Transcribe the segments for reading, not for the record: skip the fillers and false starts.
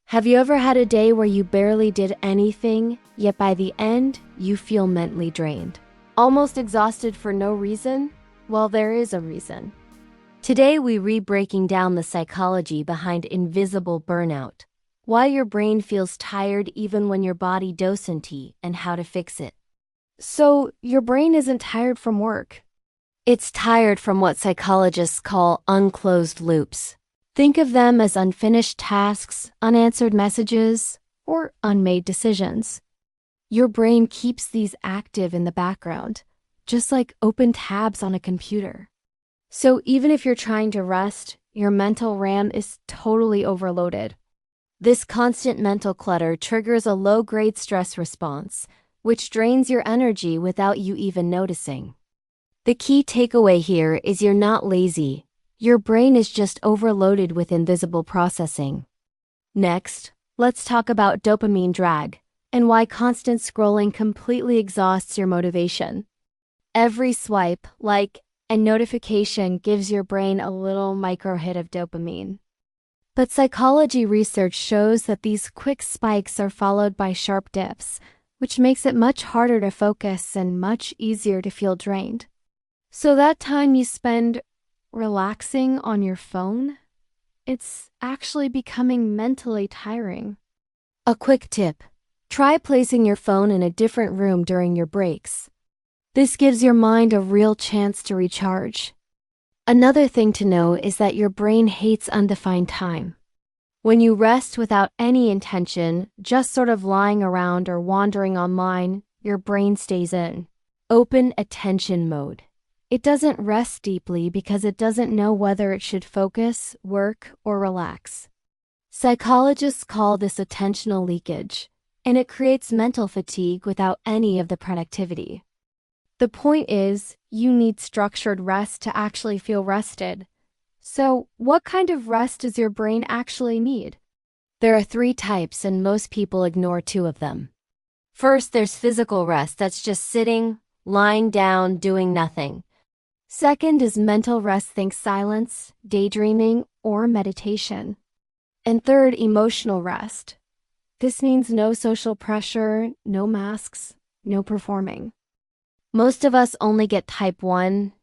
Have you ever had a day where you barely did anything, yet by the end, you feel mentally drained? Almost exhausted for no reason? Well, there is a reason. Today, we read breaking down the psychology behind invisible burnout, why your brain feels tired even when your body doesn't, and how to fix it. So, your brain isn't tired from work. It's tired from what psychologists call unclosed loops. Think of them as unfinished tasks, unanswered messages, or unmade decisions. Your brain keeps these active in the background, just like open tabs on a computer. So even if you're trying to rest, your mental RAM is totally overloaded. This constant mental clutter triggers a low-grade stress response, which drains your energy without you even noticing. The key takeaway here is you're not lazy. Your brain is just overloaded with invisible processing. Next, let's talk about dopamine drag and why constant scrolling completely exhausts your motivation. Every swipe, like, and notification gives your brain a little micro hit of dopamine. But psychology research shows that these quick spikes are followed by sharp dips, which makes it much harder to focus and much easier to feel drained. So that time you spend relaxing on your phone, it's actually becoming mentally tiring. A quick tip: try placing your phone in a different room during your breaks. This gives your mind a real chance to recharge. Another thing to know is that your brain hates undefined time. When you rest without any intention, just sort of lying around or wandering online, your brain stays in open attention mode. It doesn't rest deeply because it doesn't know whether it should focus, work, or relax. Psychologists call this attentional leakage, and it creates mental fatigue without any of the productivity. The point is, you need structured rest to actually feel rested. So, what kind of rest does your brain actually need? There are 3 types, and most people ignore 2 of them. First, there's physical rest that's just sitting, lying down, doing nothing. Second is mental rest, think silence, daydreaming, or meditation. And third, emotional rest. This means no social pressure, no masks, no performing. Most of us only get type 1,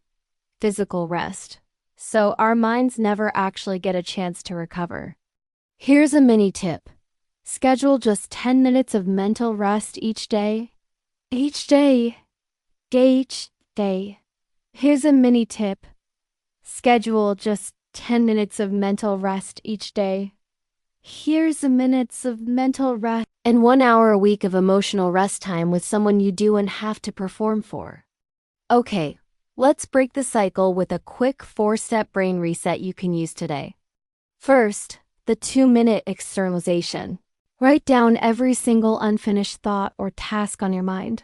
physical rest, so our minds never actually get a chance to recover. Here's a mini tip. Schedule just 10 minutes of mental rest each day. Each day. Here's a mini tip. Schedule just 10 minutes of mental rest each day. Here's a minutes of mental rest. And 1 hour a week of emotional rest time with someone you do and have to perform for. Okay, let's break the cycle with a quick 4-step brain reset you can use today. First, the 2-minute externalization. Write down every single unfinished thought or task on your mind.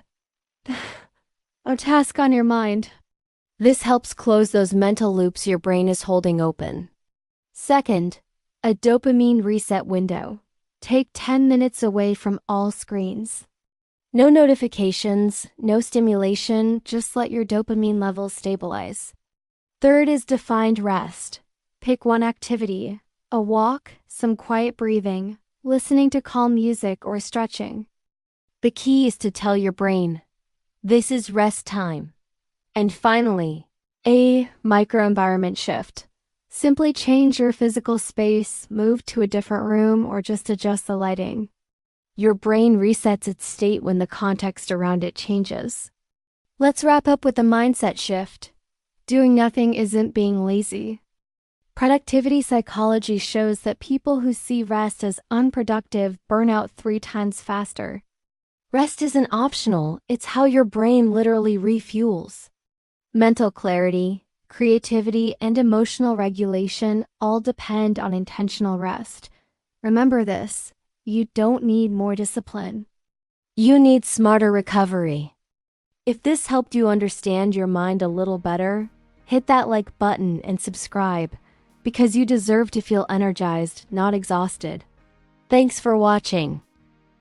This helps close those mental loops your brain is holding open. Second, a dopamine reset window. Take 10 minutes away from all screens. No notifications, no stimulation, just let your dopamine levels stabilize. Third is defined rest. Pick one activity, a walk, some quiet breathing, listening to calm music, or stretching. The key is to tell your brain, this is rest time. And finally, a microenvironment shift. Simply change your physical space, move to a different room, or just adjust the lighting. Your brain resets its state when the context around it changes. Let's wrap up with a mindset shift. Doing nothing isn't being lazy. Productivity psychology shows that people who see rest as unproductive burn out 3 times faster. Rest isn't optional, it's how your brain literally refuels. Mental clarity, creativity, and emotional regulation all depend on intentional rest. Remember this, you don't need more discipline. You need smarter recovery. If this helped you understand your mind a little better, hit that like button and subscribe, because you deserve to feel energized, not exhausted. Thanks for watching.